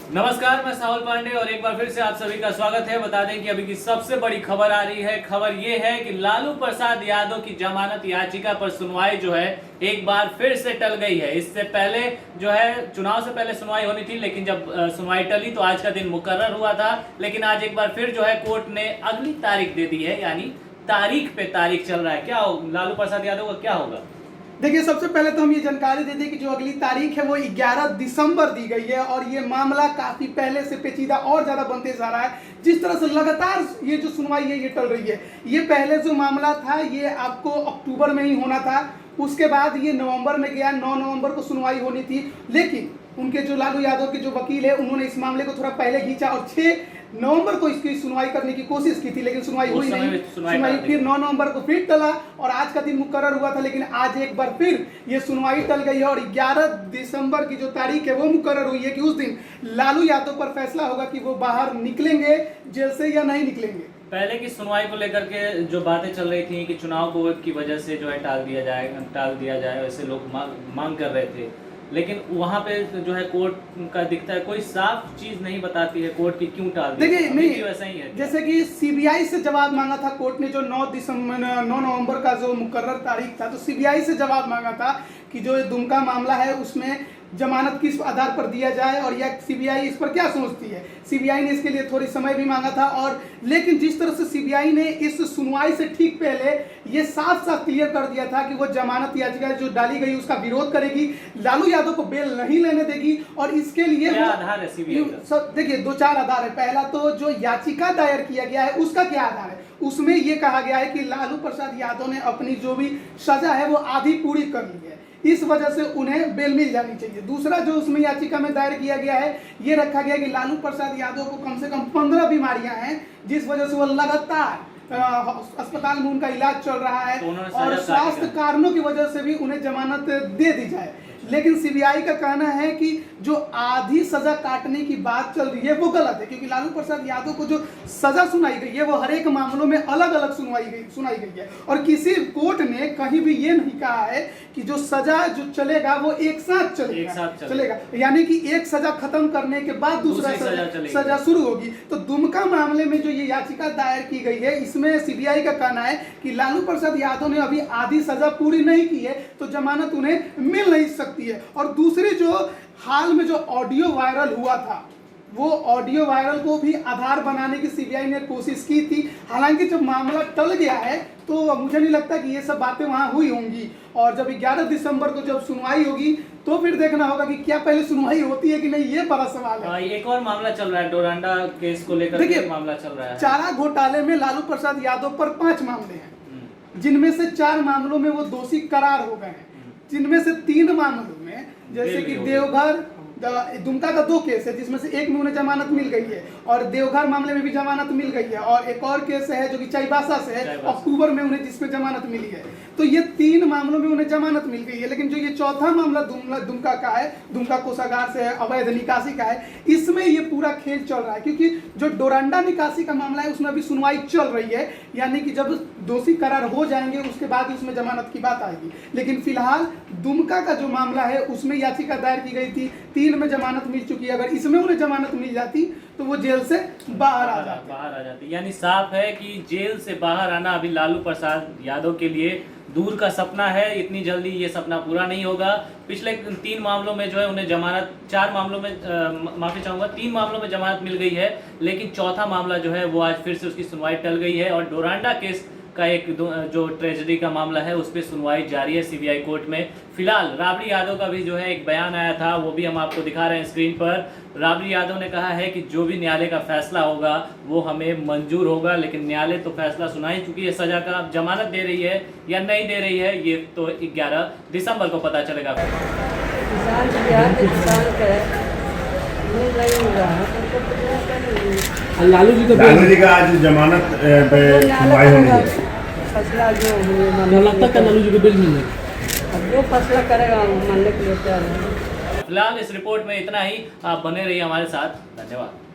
नमस्कार, मैं साहुल पांडे और एक बार फिर से आप सभी का स्वागत है। बता दें कि अभी की सबसे बड़ी खबर आ रही है। खबर ये है कि लालू प्रसाद यादव की जमानत याचिका पर सुनवाई जो है एक बार फिर से टल गई है। इससे पहले जो है चुनाव से पहले सुनवाई होनी थी, लेकिन जब सुनवाई टली तो आज का दिन मुकर्रर हुआ था। लेकिन आज एक बार फिर जो है कोर्ट ने अगली तारीख दे दी है, यानी तारीख पे तारीख चल रहा है। क्या हो लालू प्रसाद यादव का क्या होगा? देखिए, सबसे पहले तो हम ये जानकारी दे दें कि जो अगली तारीख है वो 11 दिसंबर दी गई है और ये मामला काफ़ी पहले से पेचीदा और ज़्यादा बनते जा रहा है। जिस तरह से लगातार ये जो सुनवाई है ये टल रही है। ये पहले जो मामला था ये आपको अक्टूबर में ही होना था, उसके बाद ये नवंबर में गया। 9 नवंबर को सुनवाई होनी थी, लेकिन उनके जो लालू यादव के जो वकील है उन्होंने इस मामले को थोड़ा पहले खींचा और 6 नवंबर को इसकी सुनवाई करने की कोशिश की थी, लेकिन सुनवाई हुई नहीं। सुनवाई फिर 9 नवंबर को फिर टला और आज का दिन मुकर्रर हुआ था, लेकिन आज एक बार फिर ये सुनवाई टल गई है और 11 दिसंबर की जो तारीख है वो मुकर्रर हुई है कि उस दिन लालू यादव पर फैसला होगा कि वो बाहर निकलेंगे जेल से या नहीं निकलेंगे। पहले की सुनवाई को लेकर के जो बातें चल रही थी कि चुनाव को की वजह से जो है टाल दिया जाए वैसे लोग मांग कर रहे थे, लेकिन वहाँ पे जो है कोर्ट का दिखता है कोई साफ चीज नहीं बताती है कोर्ट की क्यों टाल दी। देखिए, नहीं वैसा ही है। जैसे कि सीबीआई से जवाब मांगा था कोर्ट ने, जो 9 नवंबर का जो मुकर्रर तारीख था, तो सीबीआई से जवाब मांगा था कि जो दुमका मामला है उसमें जमानत किस आधार पर दिया जाए और या सीबीआई इस पर क्या सोचती है। सीबीआई ने इसके लिए थोड़ी समय भी मांगा था और लेकिन जिस तरह से सीबीआई ने इस सुनवाई से ठीक पहले ये साफ साफ क्लियर कर दिया था कि वो जमानत याचिका जो डाली गई उसका विरोध करेगी, लालू यादव को बेल नहीं लेने देगी। और इसके लिए क्या आधार है सीबीआई का? देखिए, 2-4 आधार है। पहला तो जो याचिका दायर किया गया है उसका क्या आधार है, उसमें ये कहा गया है कि लालू प्रसाद यादव ने अपनी जो भी सजा है वो आधी पूरी कर ली है, इस वजह से उन्हें बेल मिल जानी चाहिए। दूसरा जो उसमें याचिका में दायर किया गया है ये रखा गया कि लालू प्रसाद यादव को कम से कम 15 बीमारियां हैं जिस वजह से वो लगातार अस्पताल में उनका इलाज चल रहा है और स्वास्थ्य कारणों की वजह से भी उन्हें जमानत दे दी जाए। लेकिन सीबीआई का कहना है कि जो आधी सजा काटने की बात चल रही है वो गलत है, क्योंकि लालू प्रसाद यादव को जो सजा सुनाई गई है वो हर एक मामलों में अलग अलग सुनाई गई है और किसी कोर्ट ने कहीं भी ये नहीं कहा है कि जो सजा जो चलेगा वो एक साथ चलेगा, यानी कि एक सजा खत्म करने के बाद दूसरा सजा शुरू होगी। तो दुमका मामले में जो ये याचिका दायर की गई है इसमें सीबीआई का कहना है कि लालू प्रसाद यादव ने अभी आधी सजा पूरी नहीं की है तो जमानत उन्हें मिल नहीं सकती है। और दूसरी जो हाल में जो ऑडियो वायरल हुआ था वो ऑडियो वायरल को भी आधार बनाने की सीबीआई ने कोशिश की थी। हालांकि जब मामला टल गया है तो मुझे नहीं लगता कि ये सब बातें वहां हुई होंगी और जब 11 दिसंबर को जब सुनवाई होगी तो फिर देखना होगा कि क्या पहले सुनवाई होती है कि नहीं, ये बड़ा सवाल है। एक और मामला चल रहा है, डोरांडा केस को लेकर के मामला चल रहा है। चारा घोटाले में लालू प्रसाद यादव पर 5 मामले हैं, जिनमें से 4 मामलों में वो दोषी करार हो गए हैं, जिनमें से 3 मामलों में जैसे कि देवघर दुमका का 2 केस है जिसमें से एक में उन्हें जमानत मिल गई है और देवघर मामले में भी जमानत मिल गई है और एक और केस है जो कि चाईबासा से है अक्टूबर में उन्हें जिसमें जमानत मिली है। तो ये 3 मामलों में उन्हें जमानत मिल गई है, लेकिन जो ये चौथा मामला दुमका का है, दुमका कोषागार से अवैध निकासी का है, इसमें ये पूरा खेल चल रहा है क्योंकि जो डोरांडा निकासी का मामला है उसमें अभी सुनवाई चल रही है, यानी कि जब दोषी करार हो जाएंगे उसके बाद उसमें जमानत की बात आएगी। लेकिन फिलहाल दुमका का जो मामला है उसमें याचिका दायर की गई थी, 3 में जमानत मिल चुकी है। अगर इसमें उन्हें जमानत मिल जाती तो वो जेल से बाहर आ जाती। यानी साफ है कि जेल से बाहर आना अभी लालू प्रसाद यादव के लिए दूर का सपना है। इतनी जल्दी ये सपना पूरा नहीं होगा। पिछले 3 मामलों में जो है उन्हें जमानत, 4 मामलों में माफी चाहूंगा 3 मामलों में जमानत मिल गई है, लेकिन चौथा मामला जो है वो आज फिर से उसकी सुनवाई टल गई है और डोरांडा केस का एक जो ट्रेजेडी का मामला है उस पर सुनवाई जारी है सीबीआई कोर्ट में। फिलहाल राबड़ी यादव का भी जो है एक बयान आया था, वो भी हम आपको दिखा रहे हैं स्क्रीन पर। राबड़ी यादव ने कहा है कि जो भी न्यायालय का फैसला होगा वो हमें मंजूर होगा, लेकिन न्यायालय तो फैसला सुना ही चुकी है सजा का। अब जमानत दे रही है या नहीं दे रही है ये तो 11 दिसंबर को पता चलेगा। लालू जी का आज जमानत पे सुनवाई होनी है। फैसला जो लगता है लालू जी को बेल मिल जाएगी। अब जो फैसला करेगा मानने के लिए तैयार है। फिलहाल इस रिपोर्ट में इतना ही। आप बने रहिए हमारे साथ। धन्यवाद।